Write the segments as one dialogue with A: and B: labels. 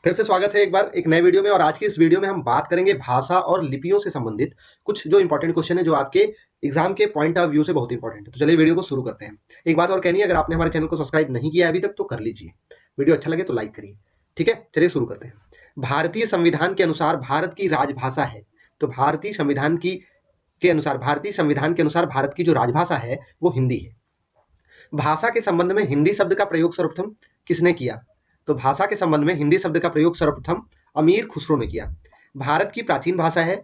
A: फिर से स्वागत है एक बार एक नए वीडियो में। और आज की इस वीडियो में हम बात करेंगे भाषा और लिपियों से संबंधित कुछ जो इंपॉर्टेंट क्वेश्चन है जो आपके एग्जाम के पॉइंट ऑफ व्यू से बहुत इंपॉर्टेंट है। तो चलिए वीडियो को शुरू करते हैं। एक बात और कहनी है, अगर आपने हमारे चैनल को सब्सक्राइब नहीं किया है अभी तक तो कर लीजिए। वीडियो अच्छा लगे तो लाइक करिए। ठीक है, चलिए शुरू करते हैं। भारतीय संविधान के अनुसार भारत की राजभाषा है, तो भारतीय संविधान के अनुसार भारत की जो राजभाषा है वो हिंदी है। भाषा के संबंध में हिंदी शब्द का प्रयोग सर्वप्रथम किसने किया? तो भाषा के संबंध में हिंदी शब्द का प्रयोग सर्वप्रथम अमीर खुसरो ने किया। भारत की प्राचीन भाषा है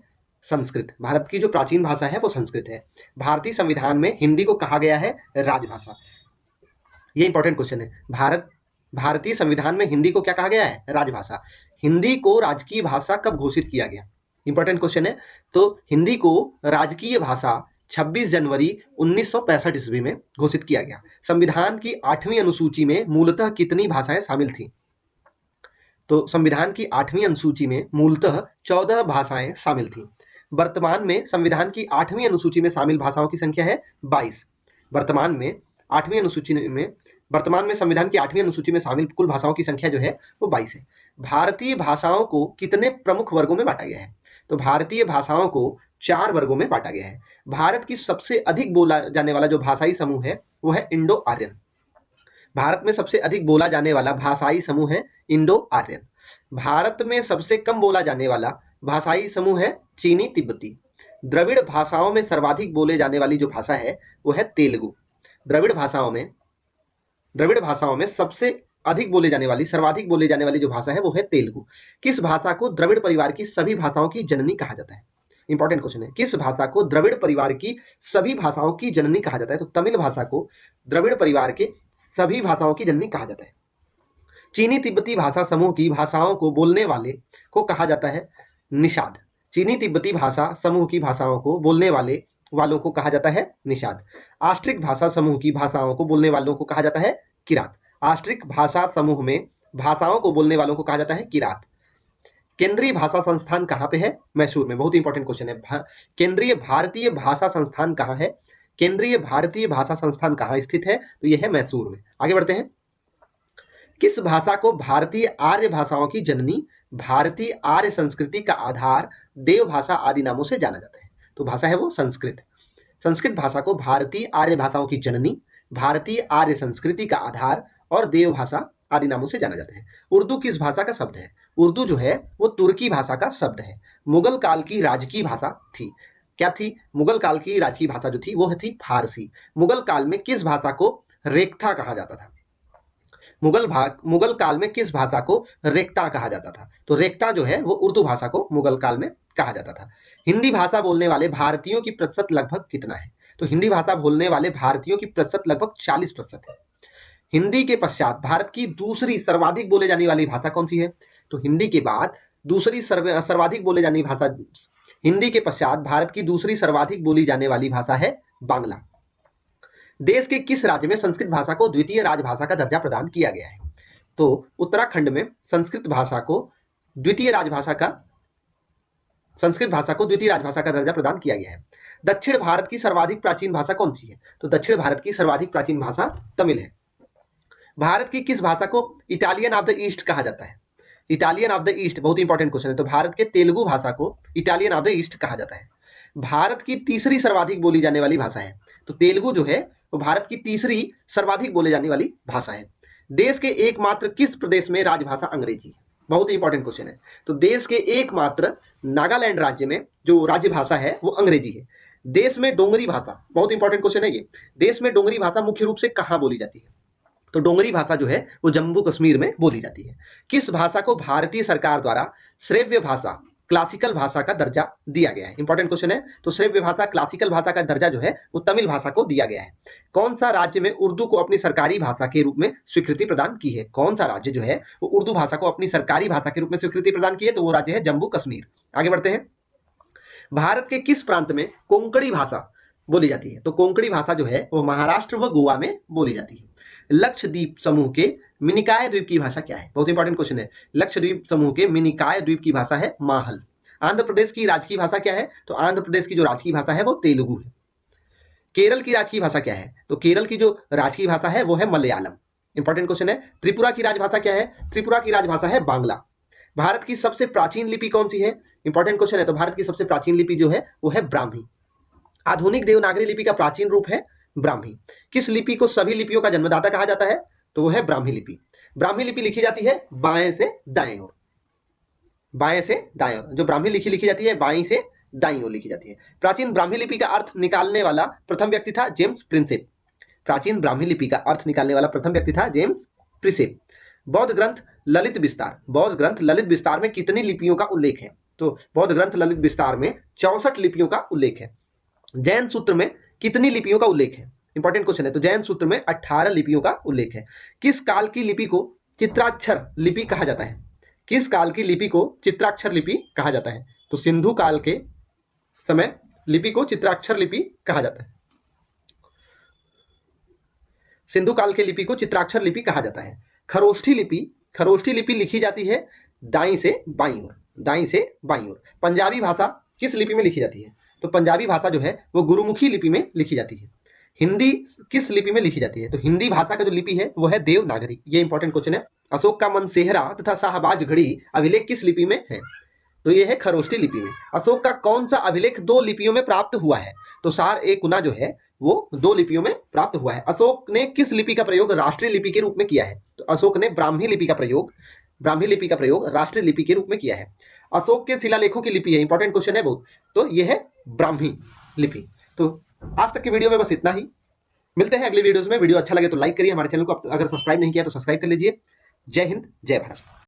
A: संस्कृत। भारत की जो प्राचीन भाषा है वो संस्कृत है। भारतीय संविधान में हिंदी को कहा गया है राजभाषा। ये इंपॉर्टेंट क्वेश्चन है। भारतीय संविधान में हिंदी को क्या कहा गया है? राजभाषा। हिंदी को राजकीय भाषा कब घोषित किया गया? इंपॉर्टेंट क्वेश्चन है। तो हिंदी को राजकीय भाषा 26 जनवरी 1965 ईस्वी में घोषित किया गया। संविधान की 8वीं अनुसूची में मूलतः कितनी भाषाएं शामिल थी? तो संविधान की 8वीं अनुसूची में मूलतः 14 भाषाएं शामिल थी। वर्तमान में संविधान की 8वीं अनुसूची में शामिल भाषाओं की संख्या है 22। वर्तमान में संविधान की 8वीं अनुसूची में शामिल कुल भाषाओं की संख्या जो है वो 22 है। भारतीय भाषाओं को कितने प्रमुख वर्गों में बांटा गया है? तो भारतीय भाषाओं को 4 वर्गों में बांटा गया है। भारत की सबसे अधिक बोला जाने वाला जो भाषाई समूह है वो है इंडो आर्यन। भारत में सबसे अधिक बोला जाने वाला भाषाई समूह है इंडो आर्यन। भारत में सबसे कम बोला जाने वाला भाषाई समूह है चीनी तिब्बती। द्रविड़ भाषाओं में सर्वाधिक बोले जाने वाली जो भाषा है वो है तेलुगु। द्रविड़ भाषाओं में सबसे अधिक बोले जाने वाली सर्वाधिक बोले जाने वाली जो भाषा है वो है तेलुगु। किस भाषा को द्रविड़ परिवार की सभी भाषाओं की जननी कहा जाता है? इंपॉर्टेंट क्वेश्चन है। किस भाषा को द्रविड़ परिवार की सभी भाषाओं की जननी कहा जाता है? तो तमिल भाषा को द्रविड़ परिवार के सभी भाषाओं की जननी कहा जाता है। चीनी तिब्बती भाषा समूह की भाषाओं को बोलने वाले को कहा जाता है निषाद। चीनी तिब्बती भाषा समूह की भाषाओं को बोलने वालों को कहा जाता है निषाद। आस्ट्रिक भाषा समूह की भाषाओं को बोलने वालों को कहा जाता है किरात। आस्ट्रिक भाषा समूह में भाषाओं को बोलने वालों को कहा जाता है किरात। केंद्रीय भाषा संस्थान कहाँ पे है? मैसूर में। बहुत इंपॉर्टेंट क्वेश्चन है। केंद्रीय भारतीय भाषा संस्थान कहाँ है? केंद्रीय भारतीय भाषा संस्थान कहाँ स्थित है? तो यह है मैसूर में। आगे बढ़ते हैं। किस भाषा को भारतीय आर्य भाषाओं की जननी, भारतीय आर्य संस्कृति का आधार, देव भाषा आदि नामों से जाना जाता है? तो भाषा है वो संस्कृत। संस्कृत भाषा को भारतीय आर्य भाषाओं की जननी, भारतीय आर्य संस्कृति का आधार और देव भाषा आदि नामों से जाना जाता है। उर्दू किस भाषा का शब्द है? उर्दू जो है वो तुर्की भाषा का शब्द है। मुगल काल की राजकीय भाषा थी। क्या थी? मुगल काल की राजकीय भाषा जो थी वो थी फारसी। मुगल काल में किस भाषा को रेख्ता कहा जाता था? मुगल काल में किस भाषा को रेख्ता कहा जाता था? तो रेख्ता जो है वो उर्दू भाषा को मुगल काल में कहा जाता था। हिंदी भाषा बोलने वाले भारतीयों की प्रतिशत लगभग कितना है? तो हिंदी भाषा बोलने वाले भारतीयों की प्रतिशत लगभग 40% है। हिंदी के पश्चात भारत की दूसरी सर्वाधिक बोले जाने वाली भाषा कौन सी है? तो हिंदी के बाद दूसरी सर्वाधिक बोले जाने भाषा, हिंदी के पश्चात भारत की दूसरी सर्वाधिक बोली जाने वाली भाषा है बांग्ला। देश के किस राज्य में संस्कृत भाषा को द्वितीय राजभाषा का दर्जा प्रदान किया गया है? तो उत्तराखंड में संस्कृत भाषा को द्वितीय राजभाषा का दर्जा प्रदान किया गया है। दक्षिण भारत की सर्वाधिक प्राचीन भाषा कौन सी है? तो दक्षिण भारत की सर्वाधिक प्राचीन भाषा तमिल है। भारत की किस भाषा को इटालियन ऑफ द ईस्ट कहा जाता है? इटालियन ऑफ द ईस्ट बहुत इंपॉर्टेंट क्वेश्चन है। तो भारत के तेलुगु भाषा को इटालियन ऑफ द ईस्ट कहा जाता है। भारत की तीसरी सर्वाधिक बोली जाने वाली भाषा है। तो तेलुगु जो है वो भारत की तीसरी सर्वाधिक बोले जाने वाली भाषा है। देश के एकमात्र किस प्रदेश में राजभाषा अंग्रेजी है? बहुत इंपॉर्टेंट क्वेश्चन है। तो देश के एकमात्र नागालैंड राज्य में जो राज्य भाषा है वो अंग्रेजी है। देश में डोंगरी भाषा, बहुत इंपॉर्टेंट क्वेश्चन है ये, देश में डोंगरी भाषा मुख्य रूप से कहां बोली जाती है? तो डोंगरी भाषा जो है वो जम्मू कश्मीर में बोली जाती है। किस भाषा को भारतीय सरकार द्वारा श्रेव्य भाषा, क्लासिकल भाषा का दर्जा दिया गया है? इंपॉर्टेंट क्वेश्चन है। तो श्रेव्य भाषा, क्लासिकल भाषा का दर्जा जो है वो तमिल भाषा को दिया गया है। कौन सा राज्य में उर्दू को अपनी सरकारी भाषा के रूप में स्वीकृति प्रदान की है? कौन सा राज्य जो है वो उर्दू भाषा को अपनी सरकारी भाषा के रूप में स्वीकृति प्रदान की है? तो वो राज्य है जम्मू कश्मीर। आगे बढ़ते हैं। भारत के किस प्रांत में कोंकणी भाषा बोली जाती है? तो कोंकणी भाषा जो है वो महाराष्ट्र व गोवा में बोली जाती है। लक्षद्वीप समूह के मिनिकाय द्वीप की भाषा क्या है? बहुत इंपॉर्टेंट क्वेश्चन है। लक्षद्वीप समूह के मिनिकाय द्वीप की भाषा है माहल। आंध्र प्रदेश की राजकीय भाषा क्या है? तो आंध्र प्रदेश की जो राजकीय भाषा है वो तेलुगु है। केरल की राजकीय भाषा क्या है? तो केरल की जो राजकीय भाषा है वो है मलयालम। इंपॉर्टेंट क्वेश्चन है। त्रिपुरा की राजभाषा क्या है? त्रिपुरा की राजभाषा है बांग्ला। भारत की सबसे प्राचीन लिपि कौन सी है? इंपॉर्टेंट क्वेश्चन है। तो भारत की सबसे प्राचीन लिपि जो है वो है ब्राह्मी। आधुनिक देवनागरी लिपि का प्राचीन रूप है ब्राह्मी। किस लिपि को सभी लिपियों का जन्मदाता कहा जाता है? तो वो है ब्राह्मी लिपि। ब्राह्मी लिपि लिखी जाती है बाएं से दाएं ओर, बाएं से दाएं ओर। जो ब्राह्मी लिखी जाती है बाईं से दाईं ओर लिखी जाती है। प्राचीन ब्राह्मी लिपि का अर्थ निकालने वाला प्रथम व्यक्ति था जेम्स प्रिंसेप। प्राचीन ब्राह्मी लिपि का अर्थ निकालने वाला प्रथम व्यक्ति था जेम्स प्रिंसेप। बौद्ध ग्रंथ ललित विस्तार, बौद्ध ग्रंथ ललित विस्तार में कितनी लिपियों का उल्लेख है? तो बौद्ध ग्रंथ ललित विस्तार में 64 लिपियों का उल्लेख है। जैन सूत्र में कितनी लिपियों का उल्लेख है? इंपॉर्टेंट क्वेश्चन है। तो जैन सूत्र में 18 लिपियों का उल्लेख है। किस काल की लिपि को चित्राक्षर लिपि कहा जाता है? किस काल की लिपि को चित्राक्षर लिपि कहा जाता है? तो सिंधु काल के समय लिपि को चित्राक्षर लिपि कहा जाता है। सिंधु काल के लिपि को चित्राक्षर लिपि कहा जाता है। खरोष्ठी लिपि लिखी जाती है दाईं से बाईं ओर, दाईं से बाईं ओर। पंजाबी भाषा किस लिपि में लिखी जाती है? तो पंजाबी भाषा जो है वो गुरुमुखी लिपि में लिखी जाती है। हिंदी किस लिपि में लिखी जाती है? तो हिंदी भाषा का जो लिपि है वो है देवनागरी। ये इंपॉर्टेंट क्वेश्चन है। अशोक का मनसेहरा तथा शाहबाज घड़ी अभिलेख किस लिपि में है? तो ये है खरोष्ठी लिपि में। अशोक का कौन सा अभिलेख 2 लिपियों में प्राप्त हुआ है? तो सार ए कुना जो है वो 2 लिपियों में प्राप्त हुआ है। अशोक ने किस लिपि का प्रयोग राष्ट्रीय लिपि के रूप में किया है? तो अशोक ने ब्राह्मी लिपि का प्रयोग राष्ट्रीय लिपि के रूप में किया है। अशोक के शिलालेखों की लिपि है, इंपॉर्टेंट क्वेश्चन है बहुत। तो ये है ब्राह्मी लिपि। तो आज तक की वीडियो में बस इतना ही। मिलते हैं अगली वीडियोस में। वीडियो अच्छा लगे तो लाइक करिए, हमारे चैनल को अगर सब्सक्राइब नहीं किया तो सब्सक्राइब कर लीजिए। जय हिंद, जय भारत।